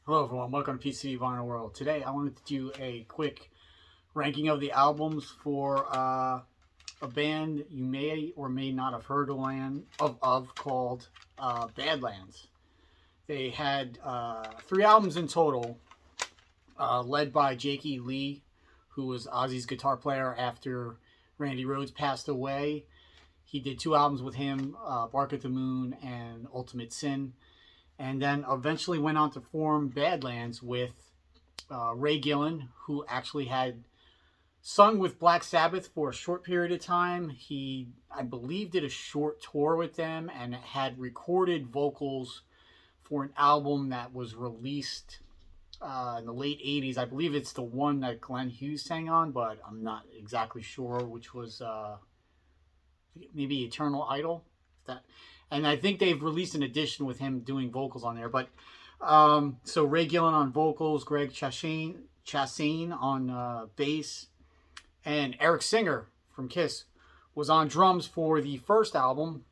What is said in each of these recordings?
Hello everyone, welcome to PCV Vinyl World. Today I wanted to do a quick ranking of the albums for a band you may or may not have heard of called Badlands. They had 3 albums in total, led by Jakey Lee, who was Ozzy's guitar player after Randy Rhoads passed away. He did 2 albums with him, Bark at the Moon and Ultimate Sin. And then eventually went on to form Badlands with Ray Gillan, who actually had sung with Black Sabbath for a short period of time. He, I believe, did a short tour with them and had recorded vocals for an album that was released in the late 80s. I believe it's the one that Glenn Hughes sang on, but I'm not exactly sure, which was maybe Eternal Idol. That, and I think they've released an edition with him doing vocals on there. But so Ray Gillan on vocals, Greg Chassain on bass, and Eric Singer from Kiss was on drums for the first album.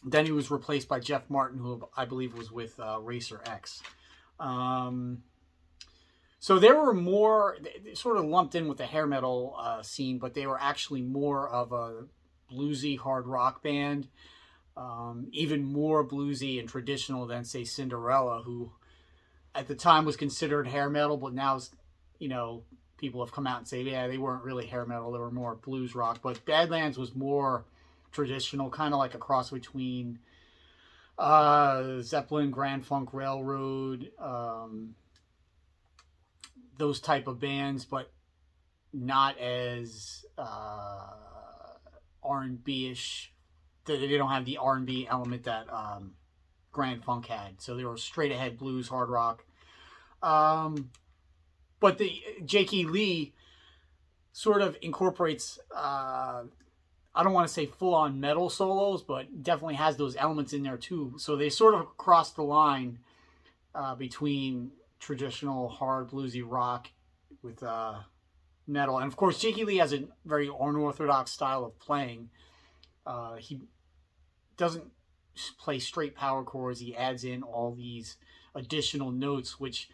Then he was replaced by Jeff Martin, who I believe was with Racer X. So there were more, they sort of lumped in with the hair metal scene, but they were actually more of a bluesy hard rock band. Even more bluesy and traditional than, say, Cinderella, who at the time was considered hair metal, but now, you know, people have come out and say, yeah, they weren't really hair metal, they were more blues rock. But Badlands was more traditional, kind of like a cross between Zeppelin, Grand Funk Railroad, those type of bands, but not as R&B-ish. They don't have the R&B element that Grand Funk had. So they were straight ahead blues, hard rock. But the Jakey Lee sort of incorporates, I don't want to say full-on metal solos, but definitely has those elements in there too. So they sort of cross the line between traditional hard bluesy rock with metal. And of course, Jakey Lee has a very unorthodox style of playing. He doesn't play straight power chords. He adds in all these additional notes, which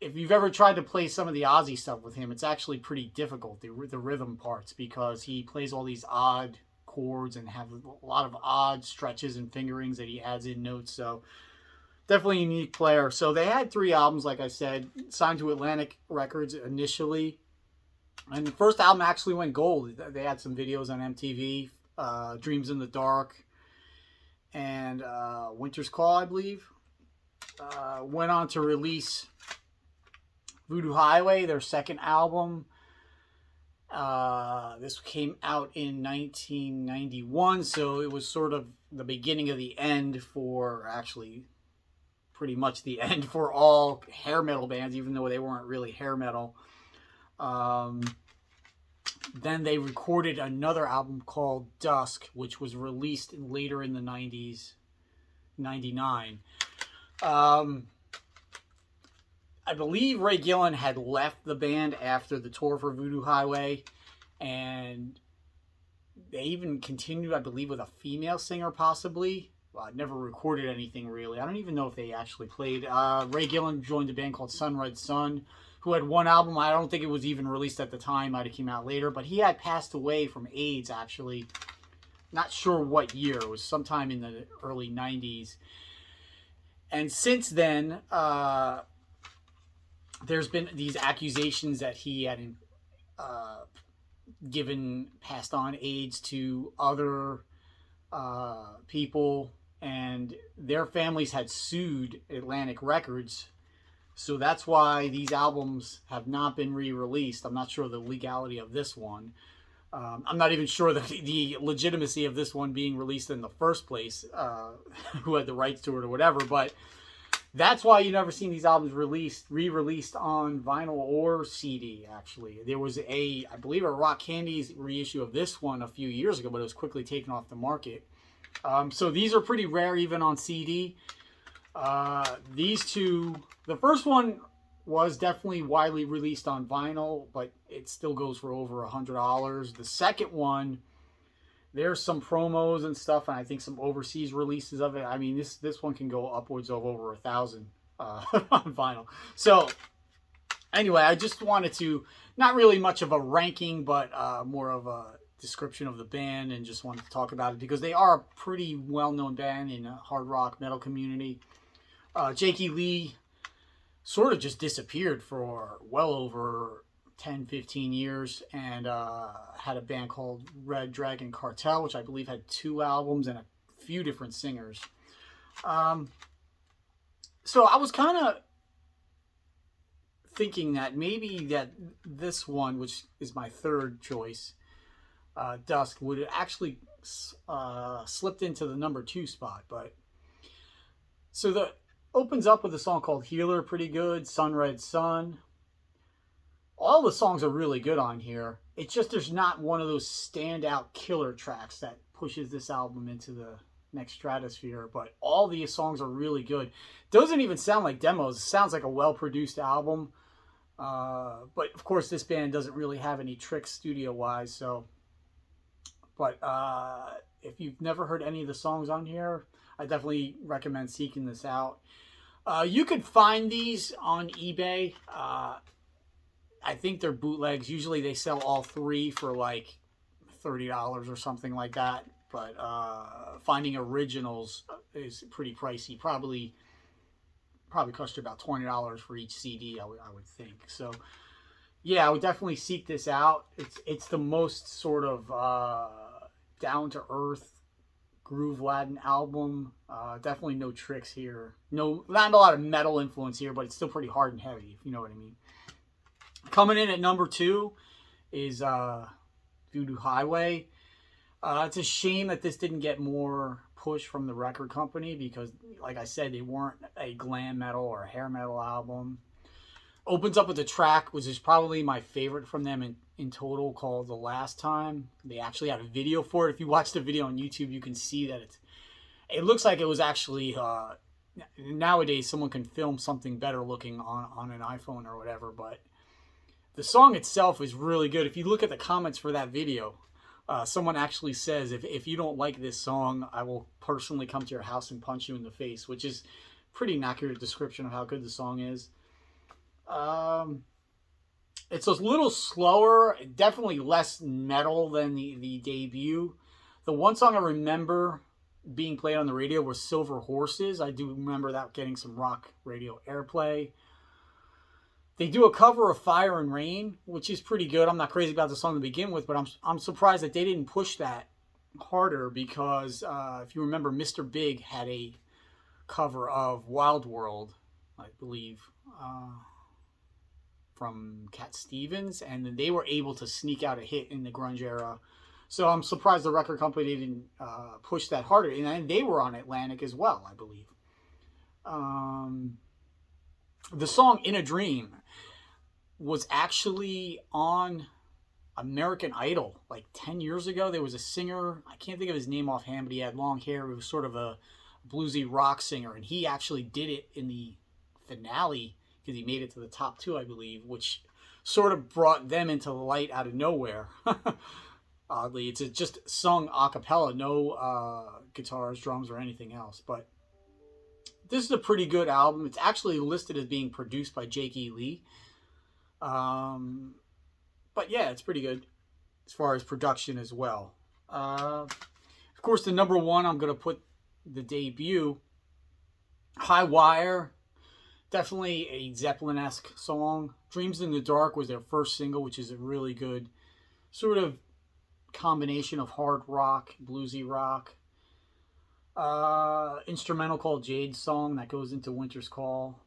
if you've ever tried to play some of the Ozzy stuff with him, it's actually pretty difficult, the rhythm parts, because he plays all these odd chords and have a lot of odd stretches and fingerings that he adds in notes. So definitely a unique player. So they had 3 albums, like I said, signed to Atlantic Records initially. And the first album actually went gold. They had some videos on MTV, Dreams in the Dark, and Winter's Call, I believe. Went on to release Voodoo Highway, their second album. This came out in 1991, so it was sort of the beginning of the end for, actually, pretty much the end for all hair metal bands, even though they weren't really hair metal. Then they recorded another album called Dusk, which was released later in the 90s, 99. I believe Ray Gillan had left the band after the tour for Voodoo Highway, and they even continued, I believe, with a female singer possibly. Well, never recorded anything really. I don't even know if they actually played. Ray Gillan joined a band called Sun Red Sun, who had 1 album. I don't think it was even released at the time. Might have came out later. But he had passed away from AIDS, actually. Not sure what year. It was sometime in the early 90s. And since then, there's been these accusations that he had passed on AIDS to other people. And their families had sued Atlantic Records. So that's why these albums have not been re-released. I'm not sure the legality of this one. I'm not even sure the legitimacy of this one being released in the first place, who had the rights to it or whatever. But that's why you never seen these albums re-released on vinyl or CD, actually. There was I believe a Rock Candy's reissue of this one a few years ago, but it was quickly taken off the market. So these are pretty rare even on CD. These 2, the first one was definitely widely released on vinyl, but it still goes for over $100. The second one, there's some promos and stuff, and I think some overseas releases of it. I mean, this one can go upwards of over 1,000. on vinyl. So anyway, I just wanted to, not really much of a ranking, but more of a description of the band, and just wanted to talk about it because they are a pretty well-known band in the hard rock metal community. Jakey Lee sort of just disappeared for well over 10, 15 years, and had a band called Red Dragon Cartel, which I believe had 2 albums and a few different singers. So I was kind of thinking that maybe that this one, which is my third choice, Dusk, would actually slipped into the number 2 spot. But so the opens up with a song called Healer, pretty good. Sun Red Sun. All the songs are really good on here. It's just there's not one of those standout killer tracks that pushes this album into the next stratosphere, but all these songs are really good. Doesn't even sound like demos. It sounds like a well-produced album. But of course, this band doesn't really have any tricks studio-wise. So, but if you've never heard any of the songs on here, I definitely recommend seeking this out. You could find these on eBay. I think they're bootlegs. Usually they sell all 3 for like $30 or something like that. But finding originals is pretty pricey. Probably cost you about $20 for each CD, I would think. So yeah, I would definitely seek this out. It's the most sort of down to earth groove Latin album. Definitely no tricks here. No, not a lot of metal influence here, but it's still pretty hard and heavy, if you know what I mean. Coming in at number 2 is Voodoo Highway. It's a shame that this didn't get more push from the record company because, like I said, they weren't a glam metal or a hair metal album. Opens up with a track, which is probably my favorite from them in total, called The Last Time. They actually had a video for it. If you watch the video on YouTube, you can see that it looks like it was actually, nowadays someone can film something better looking on an iPhone or whatever, but the song itself is really good. If you look at the comments for that video, someone actually says, if you don't like this song, I will personally come to your house and punch you in the face, which is pretty an accurate description of how good the song is. It's a little slower, definitely less metal than the debut. The one song I remember being played on the radio was Silver Horses. I do remember that getting some rock radio airplay. They do a cover of Fire and Rain, which is pretty good. I'm not crazy about the song to begin with, but I'm surprised that they didn't push that harder because if you remember, Mr. Big had a cover of Wild World, I believe, from Cat Stevens, and then they were able to sneak out a hit in the grunge era. So I'm surprised the record company didn't push that harder. And they were on Atlantic as well, I believe. The song In a Dream was actually on American Idol like 10 years ago. There was a singer, I can't think of his name offhand, but he had long hair. He was sort of a bluesy rock singer, and he actually did it in the finale because he made it to the top 2, I believe, which sort of brought them into the light out of nowhere. Oddly, it's just sung a cappella, no guitars, drums, or anything else. But this is a pretty good album. It's actually listed as being produced by Jakey Lee. But yeah, it's pretty good as far as production as well. Of course, the number 1, I'm going to put the debut, High Wire. Definitely a Zeppelin-esque song. Dreams in the Dark was their first single, which is a really good sort of combination of hard rock, bluesy rock. Instrumental called Jade Song that goes into Winter's Call.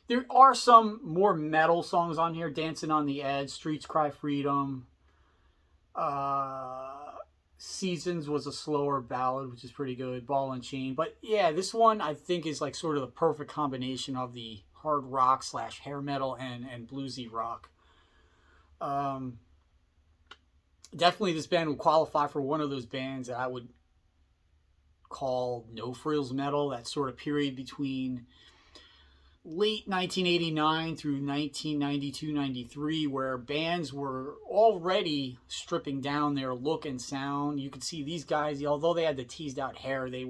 There are some more metal songs on here. Dancing on the Edge, Streets Cry Freedom. Seasons was a slower ballad, which is pretty good. Ball and Chain. But yeah, this one I think is like sort of the perfect combination of the hard rock / hair metal and bluesy rock. Definitely this band would qualify for one of those bands that I would call no frills metal, that sort of period between late 1989 through 1992-93, where bands were already stripping down their look and sound. You could see these guys, although they had the teased out hair, they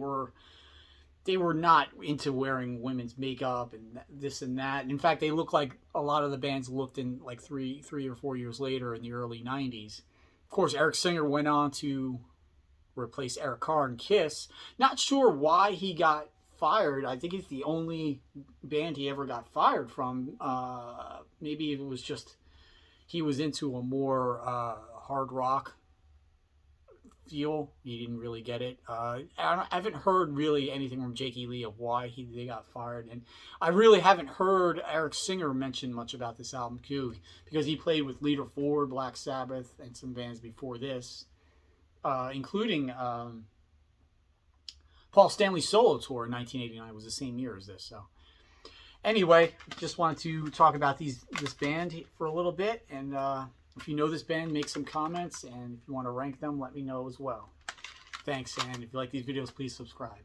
they were not into wearing women's makeup and this and that. And in fact, they look like a lot of the bands looked in like three or 4 years later in the early 90s. Of course, Eric Singer went on to replace Eric Carr in Kiss. Not sure why he got fired. I think it's the only band he ever got fired from. Maybe it was just he was into a more hard rock feel. He didn't really get it. I haven't heard really anything from Jake E. Lee of why they got fired, and I really haven't heard Eric Singer mention much about this album too, because he played with Leader Ford, Black Sabbath, and some bands before this, including Paul Stanley's solo tour in 1989 was the same year as this. So anyway, just wanted to talk about this band for a little bit, and if you know this band, make some comments, and if you want to rank them, let me know as well. Thanks, and if you like these videos, please subscribe.